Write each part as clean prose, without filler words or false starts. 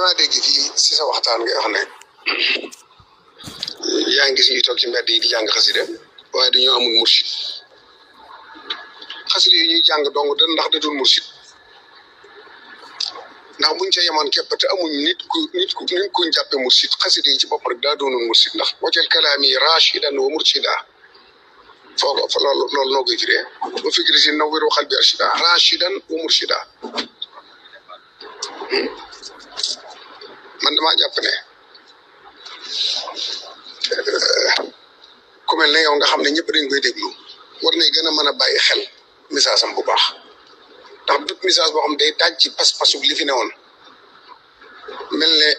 damaa dégg fii si sa waxtaan nga wax ne yaa ngi gis ñuy toog ci mbedd yi di jàng xasida waaye dañoo amul mursid xasida yi ñuy jàng dong da ndax da dul mursid ndax buñ ca yemoon képp te amuñ nit kuñ jàppe mursid xasida yi ci bopp rek daa doonul mursid ndax wajal kalaami rashidan wa mursida foo ko loolu noo koy firee ba fikri si nawwiru xalbi arshida rashidan wa mursida man damaa jàpp ne ku mel ne yow nga xam ne ñëpp dañ koy déglu war nañ gën a mën a bàyyi xel message am bu baax ndax bépp message boo xam day daaj ci pas-pasu li fi newoon mel ne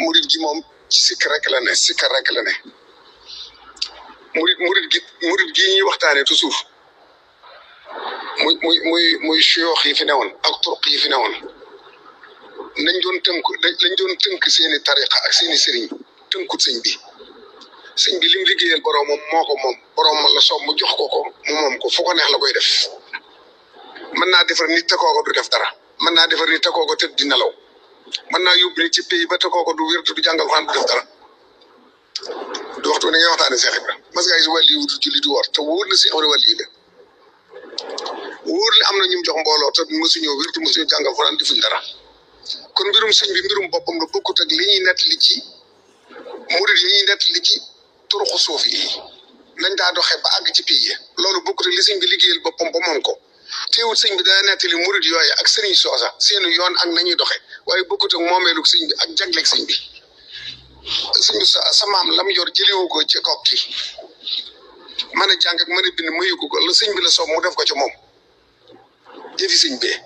murid gi moom ci sikk rek la ne sikkar rek la ne murid gi ñuy waxtaane toujours muy suyoox yi fi newoon ak turuq yi fi newoon lañ doon tënk seeni tariqa ak seeni sëriñ tënkut sëñ bi lim liggéeyal boroomam moo ko moom boroomam la soob mu jox ko mu moom ko fu ko neex la koy def mën naa defar nit te kooko du def dara mën naa defar nit te kooko tëdd di nelaw mën naa yóbbu nit ci pays ba te kooko du wér du jàngal xaan du def dara du waxtu ne ngay waxtaane Seex Ibra mas ngaa gis wàlliyu du julli du woor te wóor na si am na wàlliyu la wóor li am na ñu jox mbooloo te mësuñoo wér te mësuñoo jàngal xaan defuñ dara kon mbirum sëñ bi mbirum boppam la bokkut ak li ñuy nettali ci murid yi ñuy nettali ci turuxu suuf yi nañ daa doxee ba àgg ci pays loolu bokkut ak li sëñ bi liggéeyal boppam ba moom ko teewut sëñ bi daa nettali murid yooyu ak sëriñ soosa seenu yoon ak nañuy doxe waaye bokkut ak moomeelug sëñ bi ak jagleeg sëñ bi sëñ bi sa maam lam yor jëlewu ko ci kokki mën a jàng ak mën a bind mayu ko la sëñ bi la soob mu def ko ci moom jëfi sëñ bee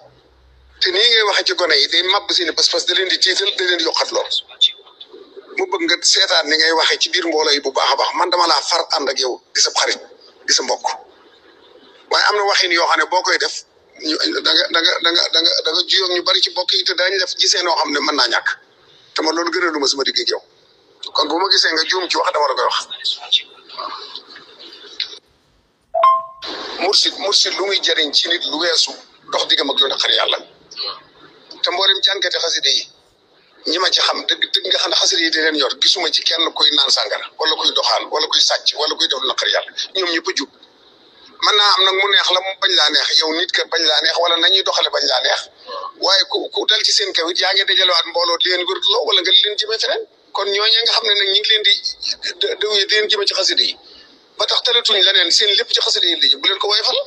te nii ngay waxee ci gone yi day màbb seeni pas-pas da leen di tiital da leen di yokkat lool mu bëgg nga seetaan ni ngay waxee ci biir mbooloo yi bu baax a baax man dama laa far ànd ak yow di sa xarit di sa mbokk waaye am na waxin yoo xam ne boo koy def da nga juyoo ñu bari ci mbokk yi te daañu def gisee noo xam ne mën naa ñàkk te man loolu gënaluma sama digg ak yow kon bu ma gisee nga juum ci wax dama la koy wax mursid lu muy jëriñ ci nit lu weesu dox diggam ak lu naqari yàlla te mboolem jànkati xaside yi ñi ma ci xam dëgg nga xam ne xaside yi di leen yor gisuma ci kenn kuy naan sàngara wala kuy doxaan wala kuy sàcc wala kuy def lu naqari yàlla ñoom ñëpp a jub mën naa am nag mu neex la mu bañ laa neex yow nit ka bañ laa neex wala nañuy doxale bañ laa neex waaye ku dal ci seen kaw it yaa ngi dajalewaat mbooloo di leen wérduloo wala nga leen jëmee feneen kon ñooñu nga xam ne nag ñu ngi leen di dëwee di leen jëmee ci xaside yi ba tax talatuñ leneen seen lépp ci xaside yi li bu leen ko woyfal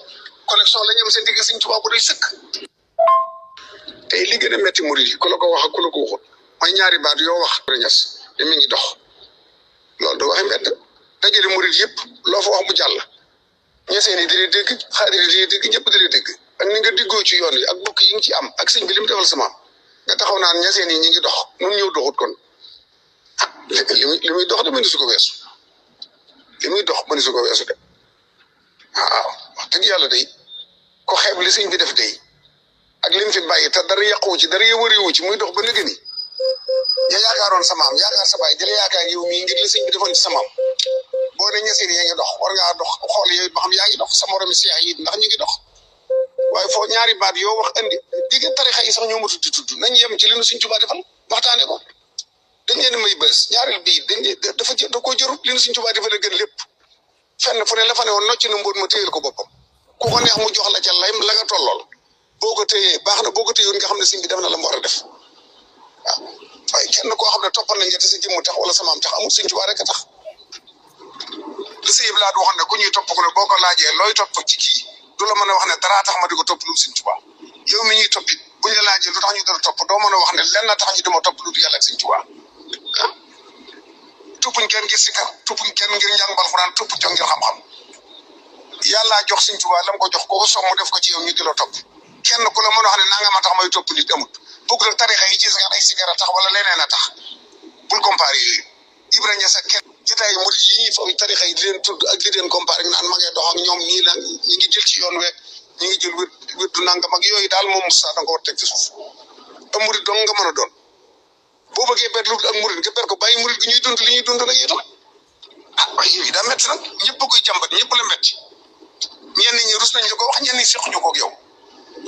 connexion la ñu am seen digg Sëñ Tuubaa bu doy sëkk tey li gën a metti murid yi ku la ko wax ak ku la ko waxut mooy ñaari baat yoo wax ñas te mi ngi dox loolu da waxe mbedd dajale murid yëpp loo fa wax mu jàll ñeseen yi di leen dégg xaadir yi di leen dégg ñëpp di leen dégg ak ni nga diggoo ci yoon wi ak bokk yi nga ci am ak sëñ bi li mu defal sama nga taxaw naan ñeseen yi ñi ngi dox nun ñëw doxut kon ah li muy dox de mëni su ko weesu li muy dox mëni su ko weesu de waaw wax dëgg yàlla day ko xeeb li sëñ bi def day ak lim fi bàyyi te dara yàquwu ci dara yëwëriwu ci muy dox ba nëgë ni ya yaakaaroon sa maam yaakaar sa baay jële yaakaar yow mii ngir li sëñ bi defoon ci sa maam boo ne ñeseen yaa ngi dox war ngaa dox xool yooyu ba xam yaa ngi dox sa moromi seex yi ndax ñu ngi dox waaye foo ñaari baat yoo wax andi digg tarixa yi sax ñoo matut di tudd nañ yem ci li nu Sëñ Tuubaa defal waxtaane ko dañ leen may bës ñaareel bii da koo jërut li nu Sëñ Tuubaa defal a gën lépp fenn fu ne la fa ne woon nocc na mbóot ma téyel ko boppam ku ko neex mu jox la ca lay la nga tollool boo ko téyee baax na boo ko téyoon nga xam ne sëñ bi def na la mu war a def waaw waaye kenn koo xam ne toppal nañ te sa jëmm tax wala sa maam tax amul Sëñ Tuubaa rek a tax li si yëpp laa waxoon ne ku ñuy topp ko ne boo ko laajee looy topp ci kii du la mën a wax ne dara tax ma di ko topp lu Sëñ Tuubaa yow mi ñuy topp it buñ la laajee lu tax ñu dara topp doo mën a wax ne lenn tax ñu dama topp lu yàlla ak Sëñ Tuubaa ah toppuñ kenn ngir sikar toppuñ kenn ngir njàng Alxuraan toppuñ ko ngir xam-xam yàllaa jox Sëñ Tuubaa lam ko jox kooku soog mu def ko ci yow ñu di la topp kenn ku la mën a wax ne nanga ma tax may topp nit amut bëgg la tarixa yi ci sax ay sigara tax wala leneen a tax bul comparé yooyu Ibra Ñas ak kenn jitaay murid yi ñuy foofu tarixa yi di leen tudd ak di leen comparé naan ma ngay dox ak ñoom nii la ñi ngi jël ci yoon week ñi ngi jël wér du nangam ak yooyu daal moom Moussa da nga ko war teg ci suuf am murid dong nga mën a doon boo bëggee ber lu ak murid nga ber ko bàyyi murid gi ñuy dund li ñuy dund nag itam ah waaye yooyu daa métti nag ñëpp a koy jàmbat ñëpp la métti ñenn ñi rus nañ la ko wax ñenn ñi sequñu ko ak yow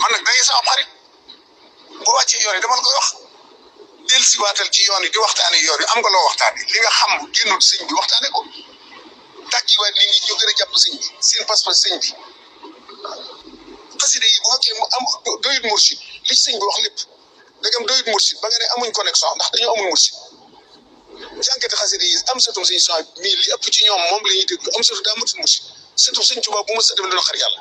man nag day sa am xarit boo wàccee yoon yi dama la koy wax del si waatal ci yoon yi di waxtaane yoon yi am nga loo waxtaane li nga xam génnut sëñ bi waxtaane ko tàggiwaat nit ñi ñu gën a jàpp sëñ bi seen pas-pas sëñ bi xasida yi bu fekkee mu am doyut mursid li sëñ bi wax lépp dagam doyut mursid ba nga ne amuñ connexion ndax dañoo amul mursid jànkati xasida yi am satum sëñ son mii li ëpp ci ñoom moom la ñuy dégg am satu daa matul mursid surtout sëñ Tuubaa bu ma sa dem dina xar yàlla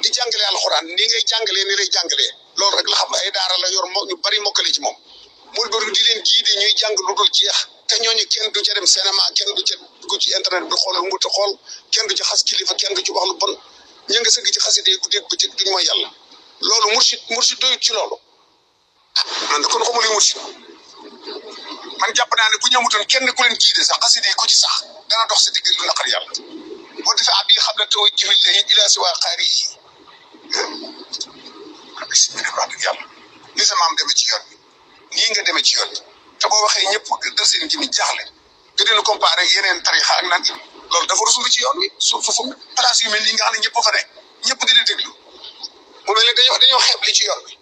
di jàngale alxuraan ni ngay jàngalee ni lay jàngalee loolu rek la xam ay daara la yor ñu bari mokkale ci moom mu bëri di leen jiidi ñuy jàng lu dul jeex te ñooñu kenn du ca dem cinéma kenn du ca dugg ci internet bi xool lu mu xool kenn du ci xas kilifa kenn du ci wax lu bon ñu nga sëgg ci xasida yi guddeeg bëccëg duñ mooy yàlla loolu mursid doyut ci loolu man da kon xamul mursid man jàpp naa ne bu ñëmutoon kenn ku leen jiide sax xasida yi ku ci sax dana dox sa digg lu naqar yàlla boo defee ab yi xam ne taw jibil lahi ila si waa xaari yi wax dëgg yàlla ni sa maam demee ci yoon bi nii nga demee ci yoon bi te boo waxee ñëpp dër seen ji mi jaaxle nga dina comparé yeneen tarixa ak nan loolu dafa rusul ci yoon wi su fu place yu mel nii nga xam ne ñëpp fa ne ñëpp di la déglu mu mel ne dañoo xeeb li ci yoon bi